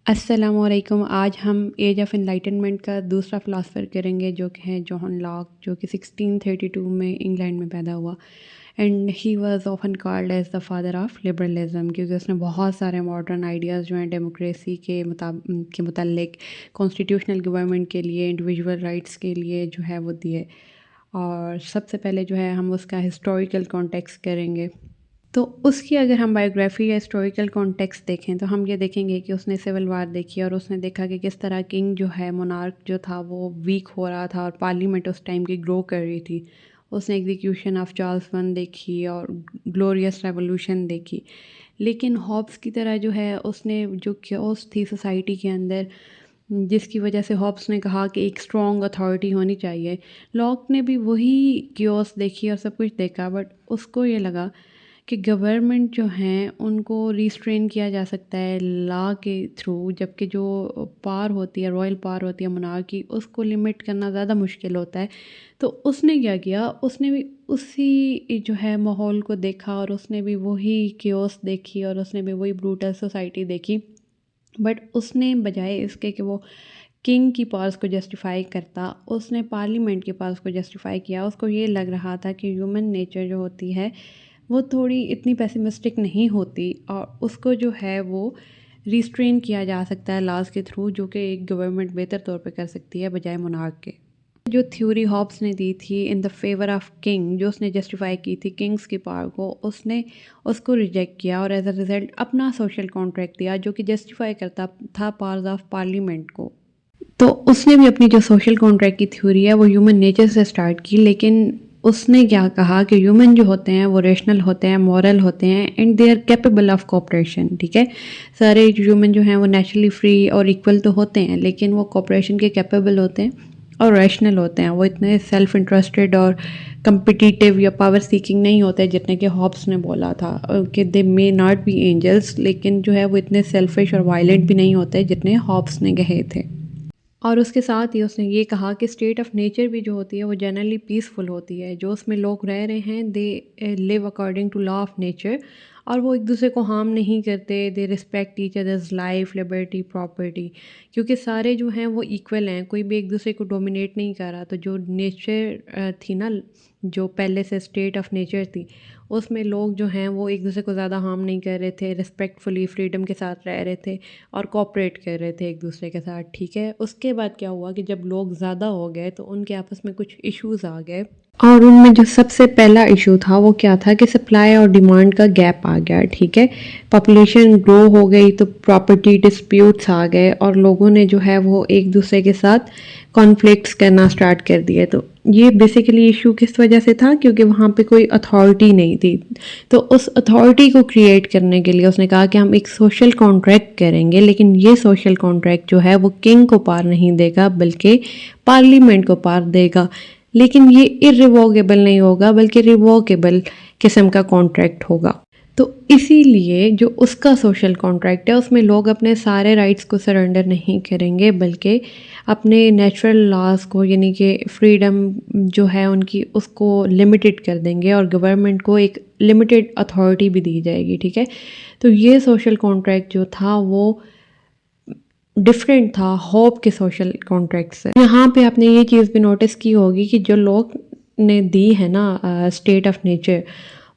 السلام علیکم۔ آج ہم ایج آف انلائٹنمنٹ کا دوسرا فلاسفر کریں گے جو کہ ہے جوہن لاک، جو کہ 1632 میں انگلینڈ میں پیدا ہوا، and he was often called as the father of liberalism, کیونکہ اس نے بہت سارے ماڈرن آئیڈیاز جو ہیں ڈیموکریسی کے متعلق، کانسٹیٹیوشنل گورنمنٹ کے لیے، انڈیویژول رائٹس کے لیے جو ہے وہ دیے۔ اور سب سے پہلے جو ہے ہم اس کا ہسٹوریکل کانٹیکسٹ کریں گے۔ تو اس کی اگر ہم بایوگرافی یا ہسٹوریکل کانٹیکسٹ دیکھیں تو ہم یہ دیکھیں گے کہ اس نے سول وار دیکھی اور اس نے دیکھا کہ کس طرح کنگ جو ہے، مونارک جو تھا وہ ویک ہو رہا تھا اور پارلیمنٹ اس ٹائم کی گرو کر رہی تھی۔ اس نے ایگزیکیوشن آف چارلس ون دیکھی اور گلوریس ریولوشن دیکھی، لیکن ہابس کی طرح جو ہے اس نے جو کیوس تھی سوسائٹی کے اندر، جس کی وجہ سے ہابس نے کہا کہ ایک اسٹرانگ اتھارٹی ہونی چاہیے۔ لاک نے بھی وہی کیوس دیکھی اور سب کچھ دیکھا، بٹ اس کو یہ لگا کہ گورنمنٹ جو ہیں ان کو ریسٹرین کیا جا سکتا ہے لا کے تھرو، جبکہ جو پار ہوتی ہے، رائل پار ہوتی ہے monarchy، اس کو لمٹ کرنا زیادہ مشکل ہوتا ہے۔ تو اس نے کیا کیا، اس نے بھی اسی جو ہے ماحول کو دیکھا اور اس نے بھی وہی کیوس دیکھی اور اس نے بھی وہی بروٹل سوسائٹی دیکھی، بٹ اس نے بجائے اس کے کہ وہ کنگ کی پاورز کو جسٹیفائی کرتا، اس نے پارلیمنٹ کے پاورز کو جسٹیفائی کیا۔ اس کو یہ لگ رہا تھا کہ ہیومن نیچر جو ہوتی ہے وہ تھوڑی اتنی پیسیمسٹک نہیں ہوتی اور اس کو جو ہے وہ ریسٹرین کیا جا سکتا ہے لاز کے تھرو، جو کہ ایک گورنمنٹ بہتر طور پہ کر سکتی ہے بجائے monarch کے۔ جو تھیوری ہابس نے دی تھی ان دا فیور آف کنگ، جو اس نے جسٹیفائی کی تھی کنگز کی پاور کو، اس نے اس کو ریجیکٹ کیا اور ایز اے ریزلٹ اپنا سوشل کانٹریکٹ دیا جو کہ جسٹیفائی کرتا تھا پاورز آف پارلیمنٹ کو۔ تو اس نے بھی اپنی جو سوشل کانٹریکٹ کی تھیوری ہے وہ ہیومن نیچر سے سٹارٹ کی، لیکن اس نے کیا کہا کہ ہیومن جو ہوتے ہیں وہ ریشنل ہوتے ہیں، مورل ہوتے ہیں، and they are capable of cooperation. ٹھیک ہے، سارے ہیومن جو ہیں وہ نیچرلی فری اور ایکول تو ہوتے ہیں، لیکن وہ کوآپریشن کے کیپیبل ہوتے ہیں اور ریشنل ہوتے ہیں۔ وہ اتنے سیلف انٹرسٹڈ اور کمپٹیٹیو یا پاور سیکنگ نہیں ہوتے جتنے کہ ہابس نے بولا تھا کہ دے مے ناٹ بی اینجلس، لیکن جو ہے وہ اتنے سیلفش اور وائلنٹ بھی نہیں ہوتے جتنے ہابس نے کہے تھے۔ اور اس کے ساتھ ہی اس نے یہ کہا کہ اسٹیٹ آف نیچر بھی جو ہوتی ہے وہ جنرلی پیسفل ہوتی ہے، جو اس میں لوگ رہ رہے ہیں they live according to law of nature, اور وہ ایک دوسرے کو ہارم نہیں کرتے، they respect each others life, liberty, property, کیونکہ سارے جو ہیں وہ ایکول ہیں، کوئی بھی ایک دوسرے کو ڈومینیٹ نہیں کر رہا۔ تو جو نیچر تھی نا، جو پہلے سے اسٹیٹ آف نیچر تھی، اس میں لوگ جو ہیں وہ ایک دوسرے کو زیادہ ہارم نہیں کر رہے تھے، رسپیکٹفلی فریڈم کے ساتھ رہ رہے تھے اور کوآپریٹ کر رہے تھے ایک دوسرے کے ساتھ۔ ٹھیک ہے، اس کے بعد کیا ہوا کہ جب لوگ زیادہ ہو گئے تو ان کے آپس میں کچھ ایشوز آ گئے، اور ان میں جو سب سے پہلا ایشو تھا وہ کیا تھا کہ سپلائی اور ڈیمانڈ کا گیپ آ گیا۔ ٹھیک ہے، پاپولیشن گرو ہو گئی تو پراپرٹی ڈسپیوٹس آ گئے اور لوگوں نے جو ہے وہ ایک دوسرے کے ساتھ کانفلکٹس کرنا سٹارٹ کر دیے۔ تو یہ بیسیکلی ایشو کس وجہ سے تھا، کیونکہ وہاں پہ کوئی اتھارٹی نہیں تھی۔ تو اس اتھارٹی کو کریٹ کرنے کے لیے اس نے کہا کہ ہم ایک سوشل کانٹریکٹ کریں گے، لیکن یہ سوشل کانٹریکٹ جو ہے وہ کنگ کو پار نہیں دے گا بلکہ پارلیمنٹ کو پار دے گا، لیکن یہ irrevocable نہیں ہوگا بلکہ ریووکیبل قسم کا کانٹریکٹ ہوگا۔ تو اسی لیے جو اس کا سوشل کانٹریکٹ ہے اس میں لوگ اپنے سارے رائٹس کو سرنڈر نہیں کریں گے، بلکہ اپنے نیچرل لاز کو، یعنی کہ فریڈم جو ہے ان کی، اس کو لمیٹڈ کر دیں گے اور گورنمنٹ کو ایک لمیٹڈ اتھارٹی بھی دی جائے گی۔ ٹھیک ہے، تو یہ سوشل کانٹریکٹ جو تھا وہ ڈفرینٹ تھا ہوپ کے سوشل کانٹریکٹ سے۔ یہاں پہ آپ نے یہ چیز بھی نوٹس کی ہوگی کہ جو لوگ نے دی ہے نا اسٹیٹ آف نیچر،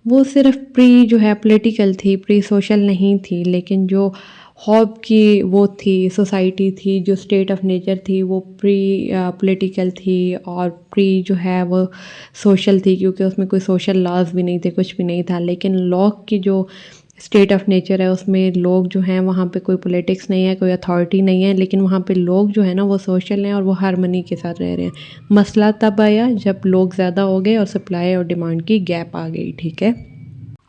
وہ صرف پری جو ہے پولیٹیکل تھی، پری سوشل نہیں تھی، لیکن جو ہوپ کی وہ تھی سوسائٹی تھی، جو اسٹیٹ آف نیچر تھی، وہ پری پولیٹیکل تھی اور پری جو ہے وہ سوشل تھی، کیونکہ اس میں کوئی سوشل لاز بھی نہیں تھے، کچھ بھی نہیں تھا۔ لیکن لاک کی جو اسٹیٹ آف نیچر ہے اس میں لوگ جو ہیں وہاں پہ کوئی پولیٹکس نہیں ہے، کوئی اتھارٹی نہیں ہے، لیکن وہاں پہ لوگ جو ہے نا وہ سوشل ہیں اور وہ ہارمنی کے ساتھ رہ رہے ہیں۔ مسئلہ تب آیا جب لوگ زیادہ ہو گئے اور سپلائی اور ڈیمانڈ کی گیپ آ گئی۔ ٹھیک ہے،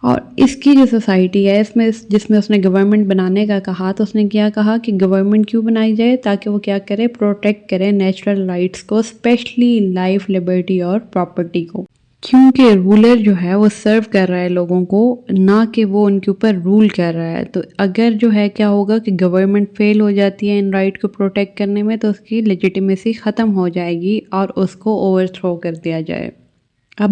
اور اس کی جو سوسائٹی ہے اس میں جس میں اس نے گورنمنٹ بنانے کا کہا، تو اس نے کیا کہا کہ گورنمنٹ کیوں بنائی جائے، تاکہ وہ کیا کرے، پروٹیکٹ کرے نیچرل رائٹس کو، اسپیشلی لائف، لبرٹی اور پراپرٹی کو، کیونکہ رولر جو ہے وہ سرو کر رہا ہے لوگوں کو، نہ کہ وہ ان کے اوپر رول کر رہا ہے۔ تو اگر جو ہے کیا ہوگا کہ گورنمنٹ فیل ہو جاتی ہے ان رائٹ کو پروٹیکٹ کرنے میں، تو اس کی لیجیٹیمیسی ختم ہو جائے گی اور اس کو اوور تھرو کر دیا جائے۔ اب